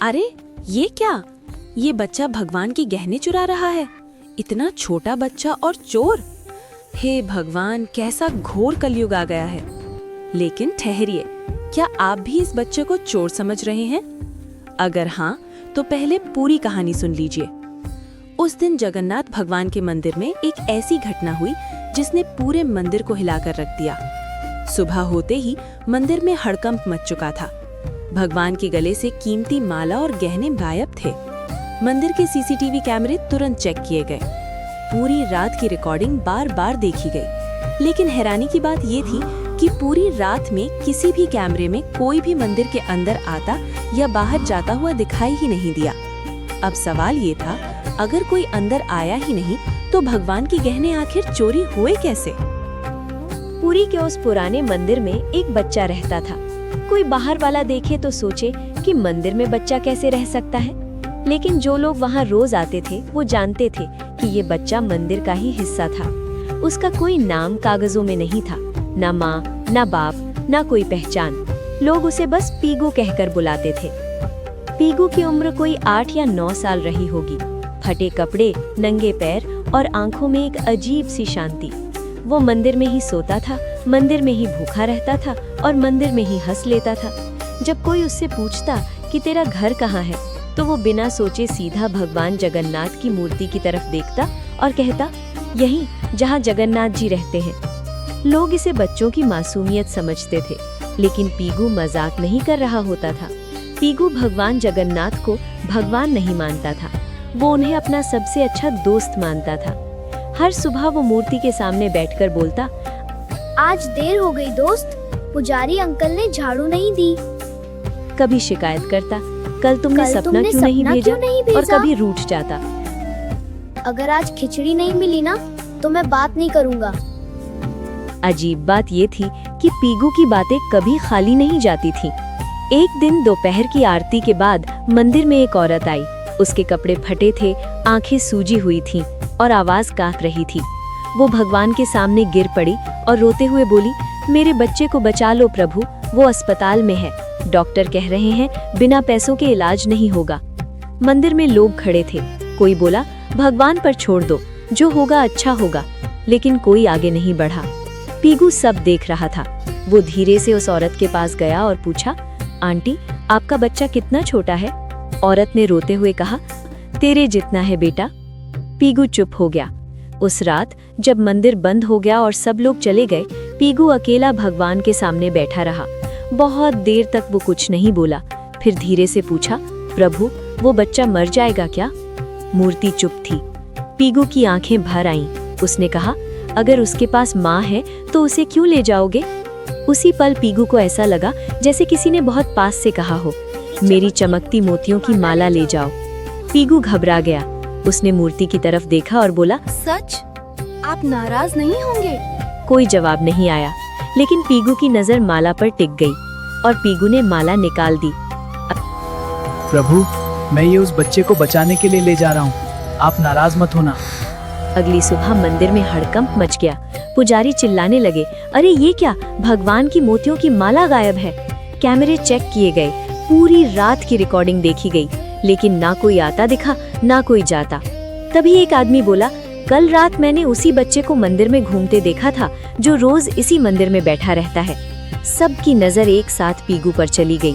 अरे ये क्या? ये बच्चा भगवान के गहने चुरा रहा है। इतना छोटा बच्चा और चोर। हे भगवान, कैसा घोर कलयुग आ गया है। लेकिन ठहरिए, क्या आप भी इस बच्चे को चोर समझ रहे हैं? अगर हाँ, तो पहले पूरी कहानी सुन लीजिए। उस दिन जगन्नाथ भगवान के मंदिर में एक ऐसी घटना हुई जिसने पूरे मंदिर को हिलाकर रख दिया। सुबह होते ही मंदिर में हड़कंप मच चुका था। भगवान के गले से कीमती माला और गहने गायब थे। मंदिर के सीसीटीवी कैमरे तुरंत चेक किए गए। पूरी रात की रिकॉर्डिंग बार बार देखी गई, लेकिन हैरानी की बात ये थी कि पूरी रात में किसी भी कैमरे में कोई भी मंदिर के अंदर आता या बाहर जाता हुआ दिखाई ही नहीं दिया। अब सवाल ये था, अगर कोई अंदर आया ही नहीं तो भगवान के गहने आखिर चोरी हुए कैसे? पुरी के उस पुराने मंदिर में एक बच्चा रहता था। कोई बाहर वाला देखे तो सोचे कि मंदिर में बच्चा कैसे रह सकता है, लेकिन जो लोग वहाँ रोज आते थे वो जानते थे कि ये बच्चा मंदिर का ही हिस्सा था। उसका कोई नाम कागजों में नहीं था, ना माँ, ना बाप, ना कोई पहचान। लोग उसे बस पीगू कहकर बुलाते थे। पीगू की उम्र कोई 8 या 9 साल रही होगी। फटे कपड़े, नंगे पैर और आंखों में एक अजीब सी शांति। वो मंदिर में ही सोता था, मंदिर में ही भूखा रहता था और मंदिर में ही हंस लेता था। जब कोई उससे पूछता कि तेरा घर कहाँ है, तो वो बिना सोचे सीधा भगवान जगन्नाथ की मूर्ति की तरफ देखता और कहता, यहीं जहाँ जगन्नाथ जी रहते हैं। लोग इसे बच्चों की मासूमियत समझते थे, लेकिन पीगू मजाक नहीं कर रहा होता था। पीगू भगवान जगन्नाथ को भगवान नहीं मानता था, वो उन्हें अपना सबसे अच्छा दोस्त मानता था। हर सुबह वो मूर्ति के सामने बैठकर बोलता, आज देर हो गई दोस्त, पुजारी अंकल ने झाड़ू नहीं दी। कभी शिकायत करता, कल तुमने सपना क्यों नहीं भेजा? और कभी रूठ जाता, अगर आज खिचड़ी नहीं मिली ना तो मैं बात नहीं करूँगा। अजीब बात ये थी कि पीगू की बातें कभी खाली नहीं जाती थीं। एक दिन दोपहर की आरती के बाद मंदिर में एक औरत आई। उसके कपड़े फटे थे, आंखें सूजी हुई थीं और आवाज कांप रही थी। वो भगवान के सामने गिर पड़ी और रोते हुए बोली, मेरे बच्चे को बचा लो प्रभु, वो अस्पताल में है। डॉक्टर कह रहे हैं बिना पैसों के इलाज नहीं होगा। मंदिर में लोग खड़े थे। कोई बोला, भगवान पर छोड़ दो, जो होगा अच्छा होगा, लेकिन कोई आगे नहीं बढ़ा। पीगू सब देख रहा था। वो धीरे से उस औरत के पास गया और पूछा, आंटी, आपका बच्चा कितना छोटा है? औरत ने रोते हुए कहा, तेरे जितना है बेटा। पीगू चुप हो गया। उस रात जब मंदिर बंद हो गया और सब लोग चले गए, पीगू अकेला भगवान के सामने बैठा रहा। बहुत देर तक वो कुछ नहीं बोला। फिर धीरे से पूछा, प्रभु, वो बच्चा मर जाएगा क्या? मूर्ति चुप थी। पीगू की आंखें भर आईं। उसने कहा, अगर उसके पास माँ है तो उसे क्यों ले जाओगे? उसी पल पीगू को ऐसा लगा जैसे किसी ने बहुत पास से कहा हो, मेरी चमकती मोतियों की माला ले जाओ। पीगू घबरा गया। उसने मूर्ति की तरफ देखा और बोला, सच? आप नाराज नहीं होंगे? कोई जवाब नहीं आया, लेकिन पीगू की नजर माला पर टिक गई और पीगू ने माला निकाल दी। प्रभु, मैं ये उस बच्चे को बचाने के लिए ले जा रहा हूँ, आप नाराज मत होना। अगली सुबह मंदिर में हड़कंप मच गया। पुजारी चिल्लाने लगे, अरे ये क्या, भगवान की मोतियों की माला गायब है। कैमरे चेक किए गए, पूरी रात की रिकॉर्डिंग देखी गई, लेकिन ना कोई आता दिखा, ना कोई जाता। तभी एक आदमी बोला, कल रात मैंने उसी बच्चे को मंदिर में घूमते देखा था, जो रोज इसी मंदिर में बैठा रहता है। सबकी नजर एक साथ पीगू पर चली गई।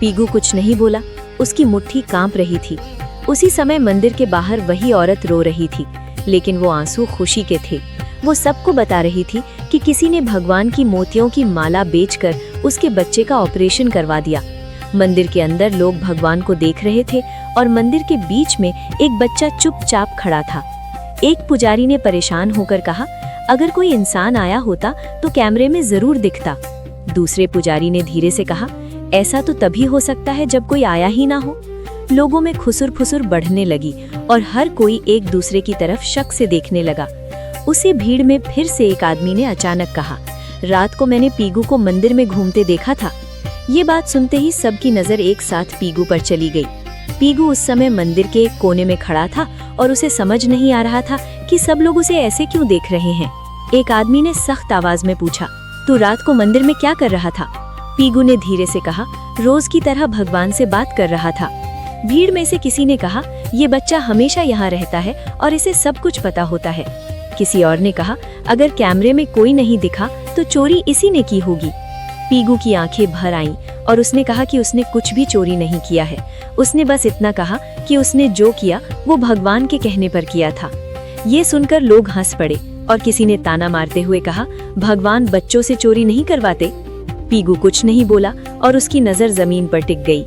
पीगू कुछ नहीं बोला, उसकी मुट्ठी कांप रही थी। उसी समय मंदिर के बाहर वही औरत रो रही थी, लेकिन वो आंसू खुशी के थे। वो सबको बता रही थी कि किसी ने भगवान की मोतियों की माला बेचकर उसके बच्चे का ऑपरेशन करवा दिया। मंदिर के अंदर लोग भगवान को देख रहे थे और मंदिर के बीच में एक बच्चा चुपचाप खड़ा था। एक पुजारी ने परेशान होकर कहा, अगर कोई इंसान आया होता तो कैमरे में जरूर दिखता। दूसरे पुजारी ने धीरे से कहा, ऐसा तो तभी हो सकता है जब कोई आया ही ना हो। लोगों में खुसुर फुसुर बढ़ने लगी और हर कोई एक दूसरे की तरफ शक से देखने लगा। उसी भीड़ में फिर से एक आदमी ने अचानक कहा, रात को मैंने पीगू को मंदिर में घूमते देखा था। ये बात सुनते ही सबकी नजर एक साथ पीगू पर चली गई। पीगू उस समय मंदिर के एक कोने में खड़ा था और उसे समझ नहीं आ रहा था कि सब लोग उसे ऐसे क्यों देख रहे हैं। एक आदमी ने सख्त आवाज में पूछा, तू रात को मंदिर में क्या कर रहा था? पीगू ने धीरे से कहा, रोज की तरह भगवान से बात कर रहा था। भीड़ में से किसी ने कहा, ये बच्चा हमेशा यहाँ रहता है और इसे सब कुछ पता होता है। किसी और ने कहा, अगर कैमरे में कोई नहीं दिखा तो चोरी इसी ने की होगी। पीगू की आंखें भर आईं और उसने कहा कि उसने कुछ भी चोरी नहीं किया है। उसने बस इतना कहा कि उसने जो किया वो भगवान के कहने पर किया था। ये सुनकर लोग हंस पड़े और किसी ने ताना मारते हुए कहा, भगवान बच्चों से चोरी नहीं करवाते। पीगू कुछ नहीं बोला और उसकी नजर जमीन पर टिक गई।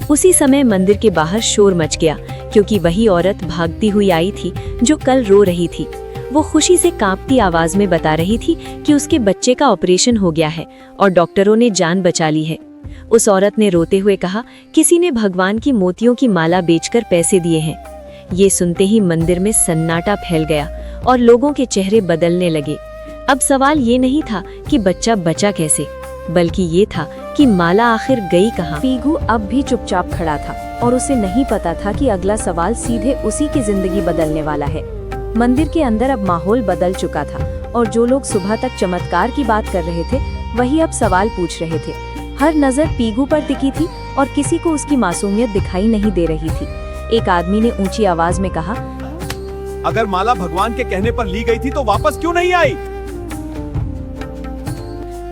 उसी समय मंदिर के बाहर शोर मच गया, क्योंकि वही औरत भागती हुई आई थी जो कल रो रही थी। वो खुशी से कांपती आवाज में बता रही थी कि उसके बच्चे का ऑपरेशन हो गया है और डॉक्टरों ने जान बचा ली है। उस औरत ने रोते हुए कहा, किसी ने भगवान की मोतियों की माला बेचकर पैसे दिए हैं। ये सुनते ही मंदिर में सन्नाटा फैल गया और लोगों के चेहरे बदलने लगे। अब सवाल ये नहीं था कि बच्चा बचा कैसे, बल्कि ये था कि माला आखिर गई कहाँ। पीगू अब भी चुपचाप खड़ा था और उसे नहीं पता था कि अगला सवाल सीधे उसी की जिंदगी बदलने वाला है। मंदिर के अंदर अब माहौल बदल चुका था और जो लोग सुबह तक चमत्कार की बात कर रहे थे वही अब सवाल पूछ रहे थे। हर नजर पीगू पर टिकी थी और किसी को उसकी मासूमियत दिखाई नहीं दे रही थी। एक आदमी ने ऊंची आवाज में कहा, अगर माला भगवान के कहने पर ली गई थी तो वापस क्यों नहीं आई?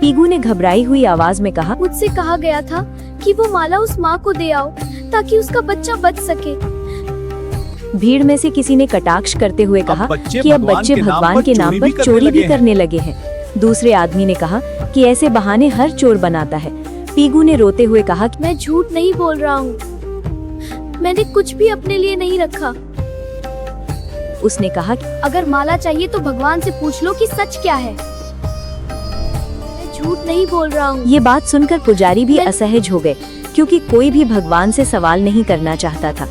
पीगू ने घबराई हुई आवाज में कहा, मुझसे कहा गया था कि वो माला उस माँ को दे आओ ताकि उसका बच्चा बच सके। भीड़ में से किसी ने कटाक्ष करते हुए कहा कि अब बच्चे भगवान के नाम पर चोरी भी करने लगे हैं। दूसरे आदमी ने कहा कि ऐसे बहाने हर चोर बनाता है। पीगू ने रोते हुए कहा कि मैं झूठ नहीं बोल रहा हूँ, मैंने कुछ भी अपने लिए नहीं रखा। उसने कहा कि अगर माला चाहिए तो भगवान से पूछ लो कि सच क्या है। मैं झूठ नहीं बोल रहा हूँ। ये बात सुनकर पुजारी भी असहज हो गए, क्योंकि कोई भी भगवान से सवाल नहीं करना चाहता था।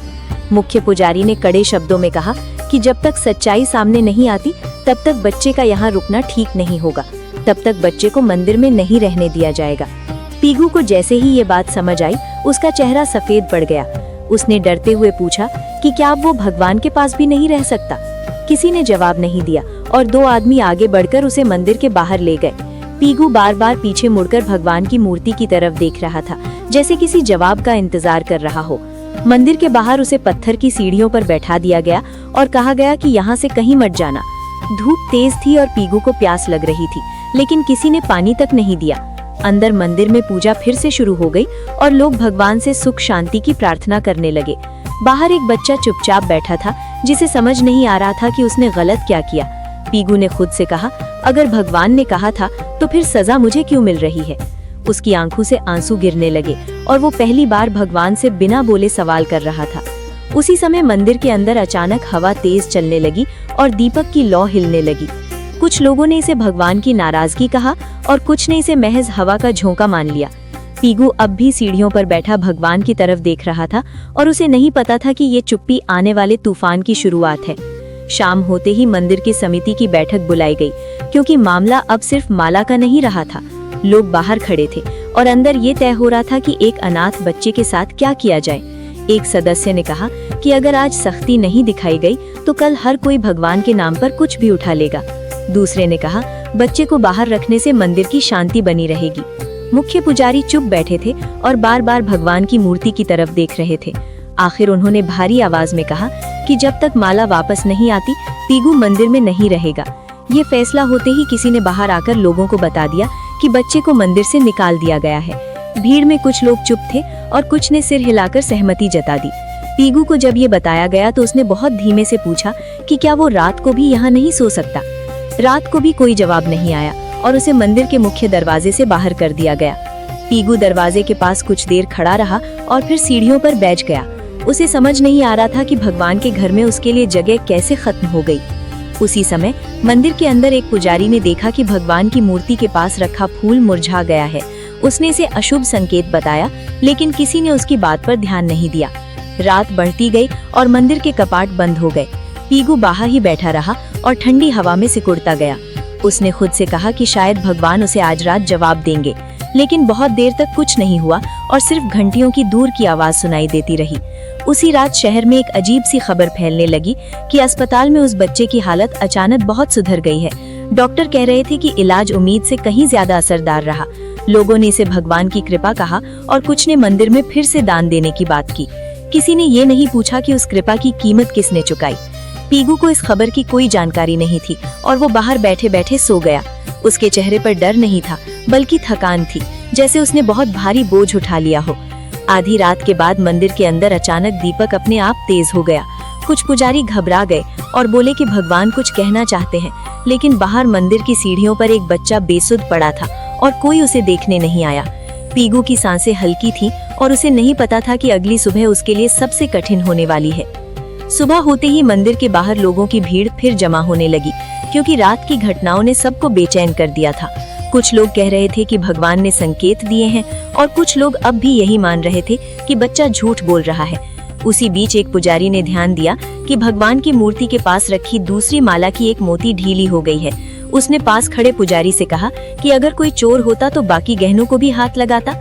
मुख्य पुजारी ने कड़े शब्दों में कहा कि जब तक सच्चाई सामने नहीं आती तब तक बच्चे का यहाँ रुकना ठीक नहीं होगा, तब तक बच्चे को मंदिर में नहीं रहने दिया जाएगा। पीगू को जैसे ही ये बात समझ आई उसका चेहरा सफेद पड़ गया। उसने डरते हुए पूछा कि क्या अब वो भगवान के पास भी नहीं रह सकता। किसी ने जवाब नहीं दिया और दो आदमी आगे बढ़कर उसे मंदिर के बाहर ले गए। पीगू बार बार पीछे मुड़कर भगवान की मूर्ति की तरफ देख रहा था, जैसे किसी जवाब का इंतजार कर रहा हो। मंदिर के बाहर उसे पत्थर की सीढ़ियों पर बैठा दिया गया और कहा गया कि यहाँ से कहीं मत जाना। धूप तेज थी और पीगू को प्यास लग रही थी, लेकिन किसी ने पानी तक नहीं दिया। अंदर मंदिर में पूजा फिर से शुरू हो गई और लोग भगवान से सुख शांति की प्रार्थना करने लगे। बाहर एक बच्चा चुपचाप बैठा था, जिसे समझ नहीं आ रहा था कि उसने गलत क्या किया। पीगू ने खुद से कहा, अगर भगवान ने कहा था तो फिर सजा मुझे क्यों मिल रही है। उसकी आंखों से आंसू गिरने लगे और वो पहली बार भगवान से बिना बोले सवाल कर रहा था। उसी समय मंदिर के अंदर अचानक हवा तेज चलने लगी और दीपक की लौ हिलने लगी। कुछ लोगों ने इसे भगवान की नाराजगी कहा और कुछ ने इसे महज हवा का झोंका मान लिया। पीगू अब भी सीढ़ियों पर बैठा भगवान की तरफ देख रहा था और उसे नहीं पता था कि ये चुप्पी आने वाले तूफान की शुरुआत है। शाम होते ही मंदिर की समिति की बैठक बुलाई गई, क्योंकि मामला अब सिर्फ माला का नहीं रहा था। लोग बाहर खड़े थे और अंदर ये तय हो रहा था कि एक अनाथ बच्चे के साथ क्या किया जाए। एक सदस्य ने कहा कि अगर आज सख्ती नहीं दिखाई गई तो कल हर कोई भगवान के नाम पर कुछ भी उठा लेगा। दूसरे ने कहा, बच्चे को बाहर रखने से मंदिर की शांति बनी रहेगी। मुख्य पुजारी चुप बैठे थे और बार बार भगवान की मूर्ति की तरफ देख रहे थे। आखिर उन्होंने भारी आवाज में कहा कि जब तक माला वापस नहीं आती पीगू मंदिर में नहीं रहेगा। ये फैसला होते ही किसी ने बाहर आकर लोगों को बता दिया कि बच्चे को मंदिर से निकाल दिया गया है। भीड़ में कुछ लोग चुप थे और कुछ ने सिर हिलाकर सहमति जता दी। पीगू को जब ये बताया गया तो उसने बहुत धीमे से पूछा कि क्या वो रात को भी यहाँ नहीं सो सकता। रात को भी कोई जवाब नहीं आया और उसे मंदिर के मुख्य दरवाजे से बाहर कर दिया गया। पीगू दरवाजे के पास कुछ देर खड़ा रहा और फिर सीढ़ियों पर बैठ गया। उसे समझ नहीं आ रहा था कि भगवान के घर में उसके लिए जगह कैसे खत्म हो गई। उसी समय मंदिर के अंदर एक पुजारी ने देखा कि भगवान की मूर्ति के पास रखा फूल मुरझा गया है। उसने इसे अशुभ संकेत बताया, लेकिन किसी ने उसकी बात पर ध्यान नहीं दिया। रात बढ़ती गई और मंदिर के कपाट बंद हो गए। पीगू बाहर ही बैठा रहा और ठंडी हवा में सिकुड़ता गया। उसने खुद से कहा कि शायद भगवान उसे आज रात जवाब देंगे, लेकिन बहुत देर तक कुछ नहीं हुआ और सिर्फ घंटियों की दूर की आवाज सुनाई देती रही। उसी रात शहर में एक अजीब सी खबर फैलने लगी कि अस्पताल में उस बच्चे की हालत अचानक बहुत सुधर गई है। डॉक्टर कह रहे थे कि इलाज उम्मीद से कहीं ज्यादा असरदार रहा। लोगों ने इसे भगवान की कृपा कहा और कुछ ने मंदिर में फिर से दान देने की बात की। किसी ने ये नहीं पूछा कि उस कृपा की कीमत किसने चुकाई। पीगू को इस खबर की कोई जानकारी नहीं थी और वो बाहर बैठे बैठे सो गया। उसके चेहरे पर डर नहीं था, बल्कि थकान थी, जैसे उसने बहुत भारी बोझ उठा लिया हो। आधी रात के बाद मंदिर के अंदर अचानक दीपक अपने आप तेज हो गया। कुछ पुजारी घबरा गए और बोले कि भगवान कुछ कहना चाहते हैं, लेकिन बाहर मंदिर की सीढ़ियों पर एक बच्चा बेसुध पड़ा था और कोई उसे देखने नहीं आया। पीगू की सांसें हल्की थीं और उसे नहीं पता था कि अगली सुबह उसके लिए सबसे कठिन होने वाली है। सुबह होते ही मंदिर के बाहर लोगों की भीड़ फिर जमा होने लगी, क्योंकि रात की घटनाओं ने सबको बेचैन कर दिया था। कुछ लोग कह रहे थे कि भगवान ने संकेत दिए हैं और कुछ लोग अब भी यही मान रहे थे कि बच्चा झूठ बोल रहा है। उसी बीच एक पुजारी ने ध्यान दिया कि भगवान की मूर्ति के पास रखी दूसरी माला की एक मोती ढीली हो गई है। उसने पास खड़े पुजारी से कहा कि अगर कोई चोर होता तो बाकी गहनों को भी हाथ लगाता।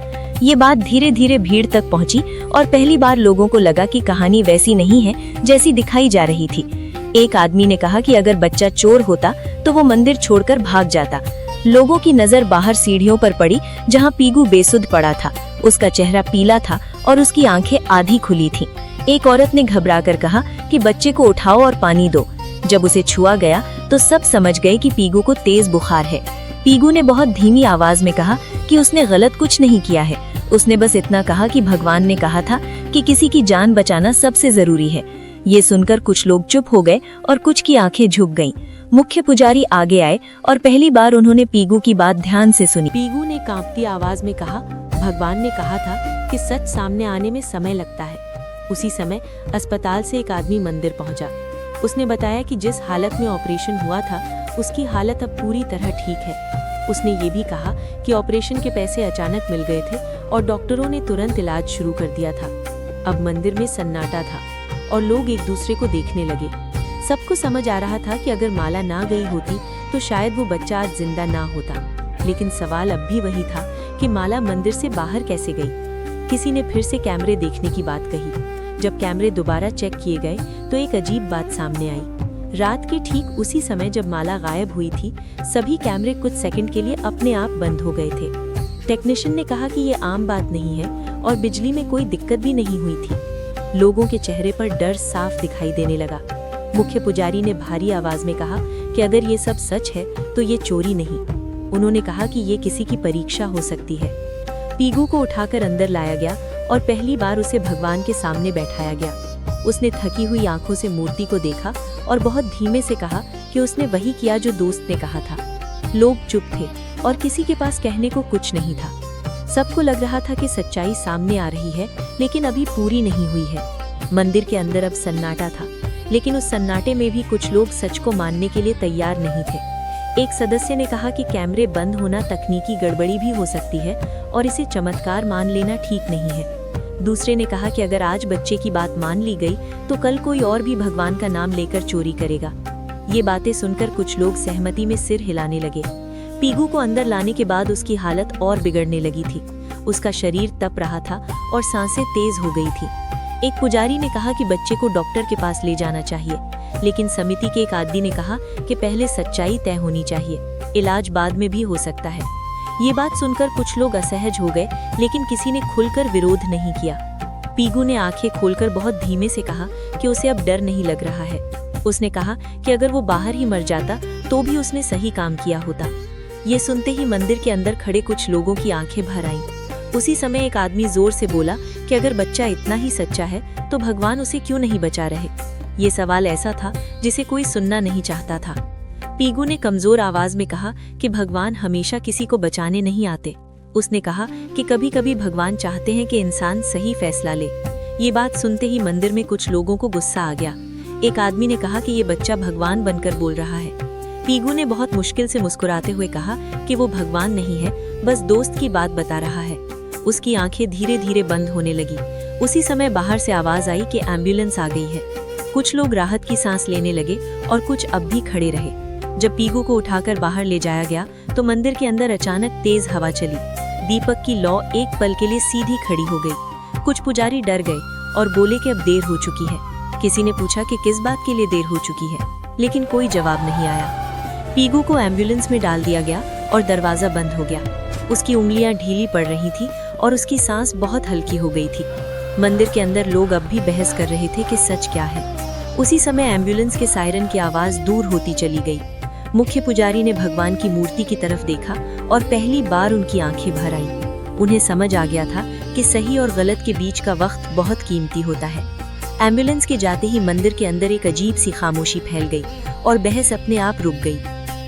ये बात धीरे धीरे भीड़ तक पहुंची और पहली बार लोगों को लगा कि कहानी वैसी नहीं है जैसी दिखाई जा रही थी। एक आदमी ने कहा कि अगर बच्चा चोर होता तो वो मंदिर छोड़कर भाग जाता। लोगों की नजर बाहर सीढ़ियों पर पड़ी, जहां पीगू बेसुध पड़ा था। उसका चेहरा पीला था और उसकी आंखें आधी खुली थीं। एक औरत ने घबराकर कहा कि बच्चे को उठाओ और पानी दो। जब उसे छुआ गया तो सब समझ गए कि पीगू को तेज बुखार है। पीगू ने बहुत धीमी आवाज में कहा कि उसने गलत कुछ नहीं किया है। उसने बस इतना कहा कि भगवान ने कहा था कि किसी की जान बचाना सबसे जरूरी है। ये सुनकर कुछ लोग चुप हो गए और कुछ की आंखें झुक गईं। मुख्य पुजारी आगे आए और पहली बार उन्होंने पीगू की बात ध्यान से सुनी। पीगू ने कांपती आवाज में कहा, भगवान ने कहा था कि सच सामने आने में समय लगता है। उसी समय अस्पताल से एक आदमी मंदिर पहुंचा। उसने बताया कि जिस हालत में ऑपरेशन हुआ था उसकी हालत अब पूरी तरह ठीक है। उसने ये भी कहा कि ऑपरेशन के पैसे अचानक मिल गए थे और डॉक्टरों ने तुरंत इलाज शुरू कर दिया था। अब मंदिर में सन्नाटा था और लोग एक दूसरे को देखने लगे। सबको समझ आ रहा था कि अगर माला ना गई होती तो शायद वो बच्चा आज जिंदा ना होता। लेकिन सवाल अब भी वही था कि माला मंदिर से बाहर कैसे गई। किसी ने फिर से कैमरे देखने की बात कही। जब कैमरे दोबारा चेक किए गए तो एक अजीब बात सामने आई। रात के ठीक उसी समय जब माला गायब हुई थी, सभी कैमरे कुछ सेकंड के लिए अपने आप बंद हो गए थे। टेक्नीशियन ने कहा कि ये आम बात नहीं है और बिजली में कोई दिक्कत भी नहीं हुई थी। लोगों के चेहरे पर डर साफ दिखाई देने लगा। मुख्य पुजारी ने भारी आवाज में कहा कि अगर ये सब सच है तो ये चोरी नहीं। उन्होंने कहा कि ये किसी की परीक्षा हो सकती है। पीगू को उठाकर अंदर लाया गया और पहली बार उसे भगवान के सामने बैठाया गया। उसने थकी हुई आंखों से मूर्ति को देखा और बहुत धीमे से कहा कि उसने वही किया जो दोस्त ने कहा था। लोग चुप थे और किसी के पास कहने को कुछ नहीं था। सबको लग रहा था कि सच्चाई सामने आ रही है, लेकिन अभी पूरी नहीं हुई है। मंदिर के अंदर अब सन्नाटा था, लेकिन उस सन्नाटे में भी कुछ लोग सच को मानने के लिए तैयार नहीं थे। एक सदस्य ने कहा कि कैमरे बंद होना तकनीकी गड़बड़ी भी हो सकती है और इसे चमत्कार मान लेना ठीक नहीं है। दूसरे ने कहा कि अगर आज बच्चे की बात मान ली गई तो कल कोई और भी भगवान का नाम लेकर चोरी करेगा। ये बातें सुनकर कुछ लोग सहमति में सिर हिलाने लगे। पीगू को अंदर लाने के बाद उसकी हालत और बिगड़ने लगी थी। उसका शरीर तप रहा था और सांसें तेज हो गई थी। एक पुजारी ने कहा कि बच्चे को डॉक्टर के पास ले जाना चाहिए, लेकिन समिति के एक आदमी ने कहा कि पहले सच्चाई तय होनी चाहिए, इलाज बाद में भी हो सकता है। ये बात सुनकर कुछ लोग असहज हो गए, लेकिन किसी ने खुलकर विरोध नहीं किया। पीगू ने आंखें खोलकर बहुत धीमे से कहा कि उसे अब डर नहीं लग रहा है। उसने कहा कि अगर वो बाहर ही मर जाता तो भी उसने सही काम किया होता। ये सुनते ही मंदिर के अंदर खड़े कुछ लोगों की आंखें भर आईं। उसी समय एक आदमी जोर से बोला कि अगर बच्चा इतना ही सच्चा है तो भगवान उसे क्यों नहीं बचा रहे। ये सवाल ऐसा था जिसे कोई सुनना नहीं चाहता था। पीगू ने कमजोर आवाज में कहा कि भगवान हमेशा किसी को बचाने नहीं आते। उसने कहा कि कभी कभी भगवान चाहते हैं कि इंसान सही फैसला ले। ये बात सुनते ही मंदिर में कुछ लोगों को गुस्सा आ गया। एक आदमी ने कहा कि ये बच्चा भगवान बनकर बोल रहा है। पीगू ने बहुत मुश्किल से मुस्कुराते हुए कहा कि वो भगवान नहीं है, बस दोस्त की बात बता रहा है। उसकी आंखें धीरे धीरे बंद होने लगी। उसी समय बाहर से आवाज आई कि एम्बुलेंस आ गई है। कुछ लोग राहत की सांस लेने लगे और कुछ अब भी खड़े रहे। जब पीगू को उठाकर बाहर ले जाया गया तो मंदिर के अंदर अचानक तेज हवा चली। दीपक की लौ एक पल के लिए सीधी खड़ी हो गई। कुछ पुजारी डर गए और बोले कि अब देर हो चुकी है। किसी ने पूछा कि किस बात के लिए देर हो चुकी है, लेकिन कोई जवाब नहीं आया। पीगू को एम्बुलेंस में डाल दिया गया और दरवाजा बंद हो गया। उसकी उंगलियां ढीली पड़ रही थी और उसकी सांस बहुत हल्की हो गई थी। मंदिर के अंदर लोग अब भी बहस कर रहे थे कि सच क्या है। उसी समय एम्बुलेंस के सायरन की आवाज दूर होती चली गई। मुख्य पुजारी ने भगवान की मूर्ति की तरफ देखा और पहली बार उनकी आंखें भर आईं। उन्हें समझ आ गया था कि सही और गलत के बीच का वक्त बहुत कीमती होता है। एम्बुलेंस के जाते ही मंदिर के अंदर एक अजीब सी खामोशी फैल गई और बहस अपने आप रुक गई।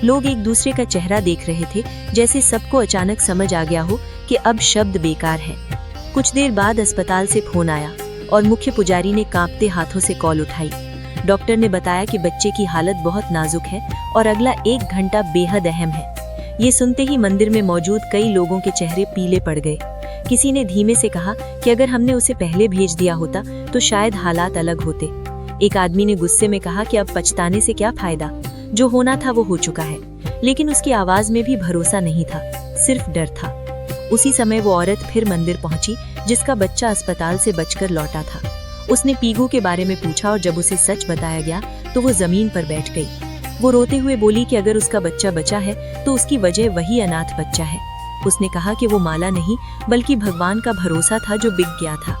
लोग एक दूसरे का चेहरा देख रहे थे, जैसे सबको अचानक समझ आ गया हो कि अब शब्द बेकार है। कुछ देर बाद अस्पताल से फोन आया और मुख्य पुजारी ने कांपते हाथों से कॉल उठाई। डॉक्टर ने बताया कि बच्चे की हालत बहुत नाजुक है और अगला 1 घंटा बेहद अहम है। ये सुनते ही मंदिर में मौजूद कई लोगों के चेहरे पीले पड़ गए। किसी ने धीमे से कहा कि अगर हमने उसे पहले भेज दिया होता तो शायद हालात अलग होते। एक आदमी ने गुस्से में कहा कि अब पछताने से क्या फायदा, जो होना था वो हो चुका है। लेकिन उसकी आवाज में भी भरोसा नहीं था, सिर्फ डर था। उसी समय वो औरत फिर मंदिर पहुंची जिसका बच्चा अस्पताल से बचकर लौटा था। उसने पीगू के बारे में पूछा और जब उसे सच बताया गया तो वो जमीन पर बैठ गई। वो रोते हुए बोली कि अगर उसका बच्चा बचा है तो उसकी वजह वही अनाथ बच्चा है। उसने कहा कि वो माला नहीं बल्कि भगवान का भरोसा था जो बिक गया था।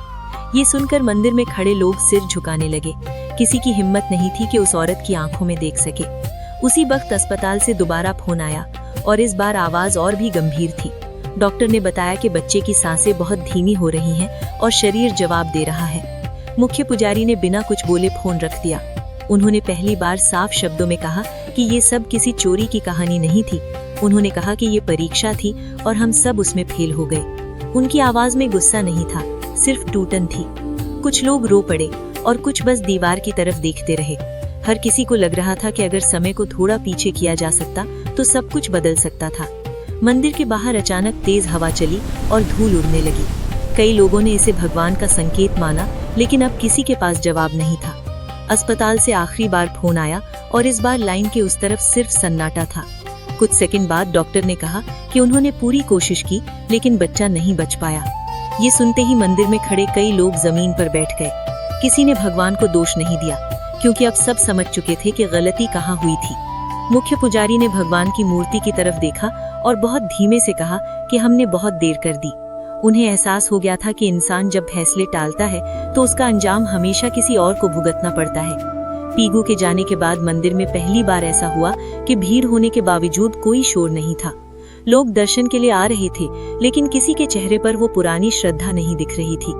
ये सुनकर मंदिर में खड़े लोग सिर झुकाने लगे। किसी की हिम्मत नहीं थी कि उस औरत की आंखों में देख सके। उसी वक्त अस्पताल से दोबारा फोन आया और इस बार आवाज और भी गंभीर थी। डॉक्टर ने बताया कि बच्चे की सांसें बहुत धीमी हो रही हैं और शरीर जवाब दे रहा है। मुख्य पुजारी ने बिना कुछ बोले फोन रख दिया। उन्होंने पहली बार साफ शब्दों में कहा कि ये सब किसी चोरी की कहानी नहीं थी। उन्होंने कहा कि ये परीक्षा थी और हम सब उसमें फेल हो गए। उनकी आवाज में गुस्सा नहीं था, सिर्फ टूटन थी। कुछ लोग रो पड़े और कुछ बस दीवार की तरफ देखते रहे। हर किसी को लग रहा था कि अगर समय को थोड़ा पीछे किया जा सकता तो सब कुछ बदल सकता था। मंदिर के बाहर अचानक तेज हवा चली और धूल उड़ने लगी। कई लोगों ने इसे भगवान का संकेत माना, लेकिन अब किसी के पास जवाब नहीं था। अस्पताल से आखिरी बार फोन आया और इस बार लाइन के उस तरफ सिर्फ सन्नाटा था। कुछ सेकंड बाद डॉक्टर ने कहा कि उन्होंने पूरी कोशिश की लेकिन बच्चा नहीं बच पाया। ये सुनते ही मंदिर में खड़े कई लोग जमीन पर बैठ गए। किसी ने भगवान को दोष नहीं दिया क्योंकि अब सब समझ चुके थे कि गलती कहाँ हुई थी। मुख्य पुजारी ने भगवान की मूर्ति की तरफ देखा और बहुत धीमे से कहा कि हमने बहुत देर कर दी। उन्हें एहसास हो गया था कि इंसान जब फैसले टालता है तो उसका अंजाम हमेशा किसी और को भुगतना पड़ता है। पीगू के जाने के बाद मंदिर में पहली बार ऐसा हुआ कि भीड़ होने के बावजूद कोई शोर नहीं था। लोग दर्शन के लिए आ रहे थे, लेकिन किसी के चेहरे पर वो पुरानी श्रद्धा नहीं दिख रही थी।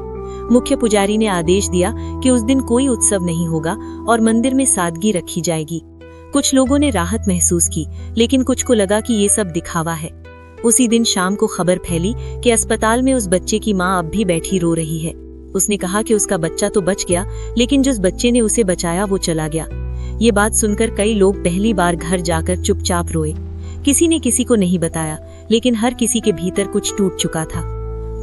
मुख्य पुजारी ने आदेश दिया कि उस दिन कोई उत्सव नहीं होगा और मंदिर में सादगी रखी जाएगी। कुछ लोगों ने राहत महसूस की, लेकिन कुछ को लगा कि ये सब दिखावा है। उसी दिन शाम को खबर फैली कि अस्पताल में उस बच्चे की मां अब भी बैठी रो रही है। उसने कहा कि उसका बच्चा तो बच गया, लेकिन जिस बच्चे ने उसे बचाया वो चला गया। ये बात सुनकर कई लोग पहली बार घर जाकर चुपचाप रोए। किसी ने किसी को नहीं बताया, लेकिन हर किसी के भीतर कुछ टूट चुका था।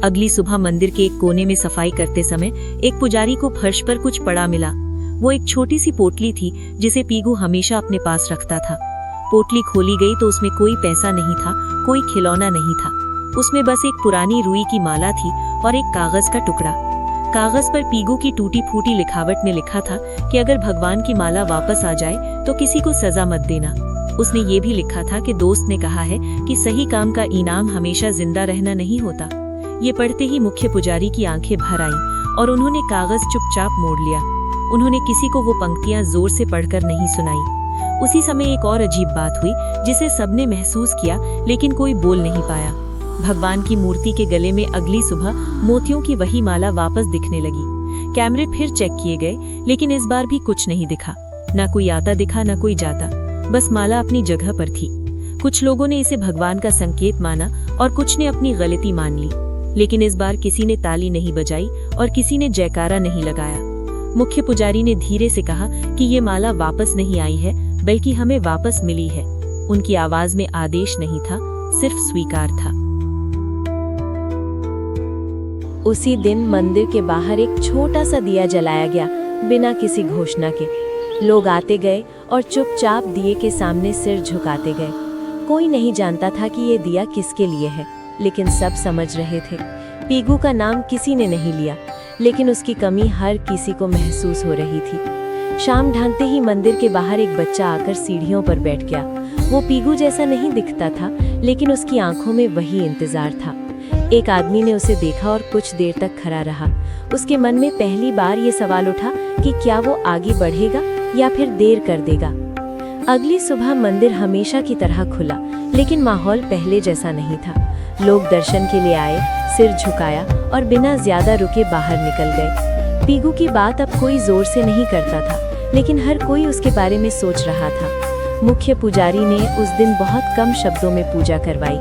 अगली सुबह मंदिर के एक कोने में सफाई करते समय एक पुजारी को फर्श पर कुछ पड़ा मिला। वो एक छोटी सी पोटली थी जिसे पीगू हमेशा अपने पास रखता था। पोटली खोली गई तो उसमें कोई पैसा नहीं था, कोई खिलौना नहीं था। उसमें बस एक पुरानी रुई की माला थी और एक कागज का टुकड़ा। कागज पर पीगू की टूटी फूटी लिखावट में लिखा था कि अगर भगवान की माला वापस आ जाए तो किसी को सजा मत देना। उसने ये भी लिखा था कि दोस्त ने कहा है कि सही काम का इनाम हमेशा जिंदा रहना नहीं होता। ये पढ़ते ही मुख्य पुजारी की आंखें भर आईं और उन्होंने कागज चुपचाप मोड़ लिया। उन्होंने किसी को वो पंक्तियां जोर से पढ़कर नहीं सुनाई। उसी समय एक और अजीब बात हुई जिसे सबने महसूस किया, लेकिन कोई बोल नहीं पाया। भगवान की मूर्ति के गले में अगली सुबह मोतियों की वही माला वापस दिखने लगी। कैमरे फिर चेक किए गए, लेकिन इस बार भी कुछ नहीं दिखा। ना कोई आता दिखा, ना कोई जाता, बस माला अपनी जगह पर थी। कुछ लोगों ने इसे भगवान का संकेत माना और कुछ ने अपनी गलती मान ली, लेकिन इस बार किसी ने ताली नहीं बजाई और किसी ने जयकारा नहीं लगाया। मुख्य पुजारी ने धीरे से कहा कि ये माला वापस नहीं आई है, बल्कि हमें वापस मिली है। उनकी आवाज में आदेश नहीं था, सिर्फ स्वीकार था। उसी दिन मंदिर के बाहर एक छोटा सा दिया जलाया गया, बिना किसी घोषणा के। लोग आते गए और चुपचाप दिए के सामने सिर झुकाते गए। कोई नहीं जानता था कि ये दिया किसके लिए है, लेकिन सब समझ रहे थे। पीगू का नाम किसी ने नहीं लिया, लेकिन उसकी कमी हर किसी को महसूस हो रही थी। शाम ढलते ही मंदिर के बाहर एक बच्चा आकर सीढ़ियों पर बैठ गया। वो पीगू जैसा नहीं दिखता था, लेकिन उसकी आंखों में वही इंतजार था। एक आदमी ने उसे देखा और कुछ देर तक खड़ा रहा। उसके मन में पहली बार ये सवाल उठा कि क्या वो आगे बढ़ेगा या फिर देर कर देगा। अगली सुबह मंदिर हमेशा की तरह खुला, लेकिन माहौल पहले जैसा नहीं था। लोग दर्शन के लिए आए, सिर झुकाया और बिना ज्यादा रुके बाहर निकल गए। पीगू की बात अब कोई जोर से नहीं करता था, लेकिन हर कोई उसके बारे में सोच रहा था। मुख्य पुजारी ने उस दिन बहुत कम शब्दों में पूजा करवाई।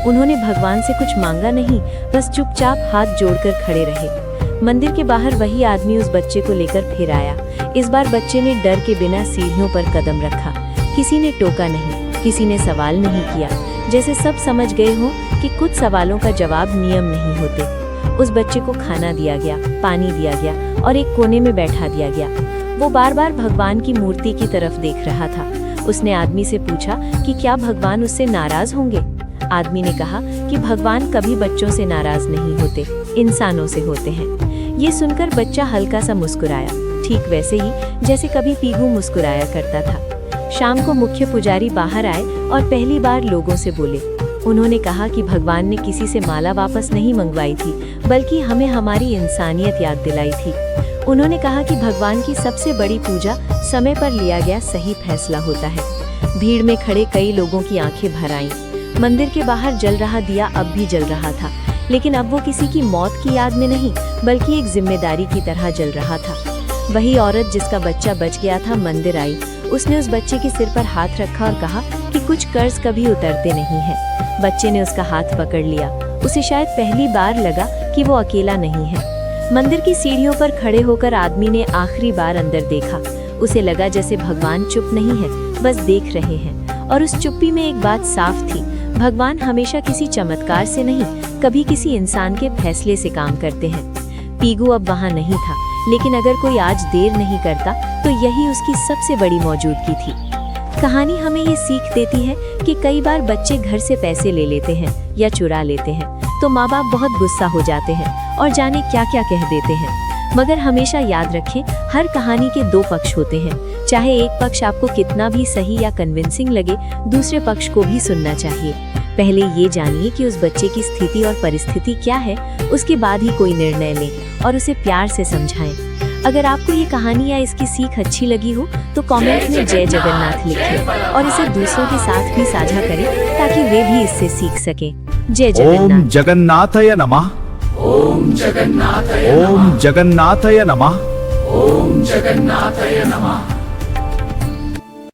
उन्होंने भगवान से कुछ मांगा नहीं, बस चुपचाप हाथ जोड़कर खड़े रहे। मंदिर के बाहर वही आदमी उस बच्चे को लेकर फिर आया। इस बार बच्चे ने डर के बिना सीढ़ियों पर कदम रखा। किसी ने टोका नहीं, किसी ने सवाल नहीं किया, जैसे सब समझ गए हों कि कुछ सवालों का जवाब नियम नहीं होते। उस बच्चे को खाना दिया गया, पानी दिया गया और एक कोने में बैठा दिया गया। वो बार बार भगवान की मूर्ति की तरफ देख रहा था। उसने आदमी से पूछा कि क्या भगवान उससे नाराज होंगे। आदमी ने कहा कि भगवान कभी बच्चों से नाराज नहीं होते, इंसानों से होते हैं। ये सुनकर बच्चा हल्का सा मुस्कुराया, ठीक वैसे ही जैसे कभी पीगू मुस्कुराया करता था। शाम को मुख्य पुजारी बाहर आए और पहली बार लोगों से बोले। उन्होंने कहा कि भगवान ने किसी से माला वापस नहीं मंगवाई थी, बल्कि हमें हमारी इंसानियत याद दिलाई थी। उन्होंने कहा कि भगवान की सबसे बड़ी पूजा समय पर लिया गया सही फैसला होता है। भीड़ में खड़े कई लोगों की आंखें भर आईं। मंदिर के बाहर जल रहा दिया अब भी जल रहा था, लेकिन अब वो किसी की मौत की याद में नहीं, बल्कि एक जिम्मेदारी की तरह जल रहा था। वही औरत जिसका बच्चा बच गया था मंदिर आई। उसने उस बच्चे के सिर पर हाथ रखा और कहा कि कुछ कर्ज कभी उतरते नहीं हैं। बच्चे ने उसका हाथ पकड़ लिया। उसे शायद पहली बार लगा कि वो अकेला नहीं है। मंदिर की सीढ़ियों पर खड़े होकर आदमी ने आखिरी बार अंदर देखा। उसे लगा जैसे भगवान चुप नहीं है, बस देख रहे हैं। और उस चुप्पी में एक बात साफ थी, भगवान हमेशा किसी चमत्कार से नहीं, कभी किसी इंसान के फैसले से काम करते हैं। पीगू अब वहाँ नहीं था, लेकिन अगर कोई आज देर नहीं करता तो यही उसकी सबसे बड़ी मौजूदगी थी। कहानी हमें ये सीख देती है कि कई बार बच्चे घर से पैसे ले लेते हैं या चुरा लेते हैं तो माँ बाप बहुत गुस्सा हो जाते हैं और जाने क्या क्या कह देते हैं। मगर हमेशा याद रखें, हर कहानी के दो पक्ष होते हैं। चाहे एक पक्ष आपको कितना भी सही या कन्विंसिंग लगे, दूसरे पक्ष को भी सुनना चाहिए। पहले ये जानिए कि उस बच्चे की स्थिति और परिस्थिति क्या है, उसके बाद ही कोई निर्णय लें और उसे प्यार से समझाएं। अगर आपको ये कहानी या इसकी सीख अच्छी लगी हो तो कमेंट में जय जगन्नाथ लिखें और इसे दूसरों के साथ भी साझा करें ताकि वे भी इससे सीख सकें। जय जगन्नाथ। ओम जगन्नाथय नमः। ओम जगन्नाथय ओम जगन्नाथय नमः। ओम जगन्नाथय नमः।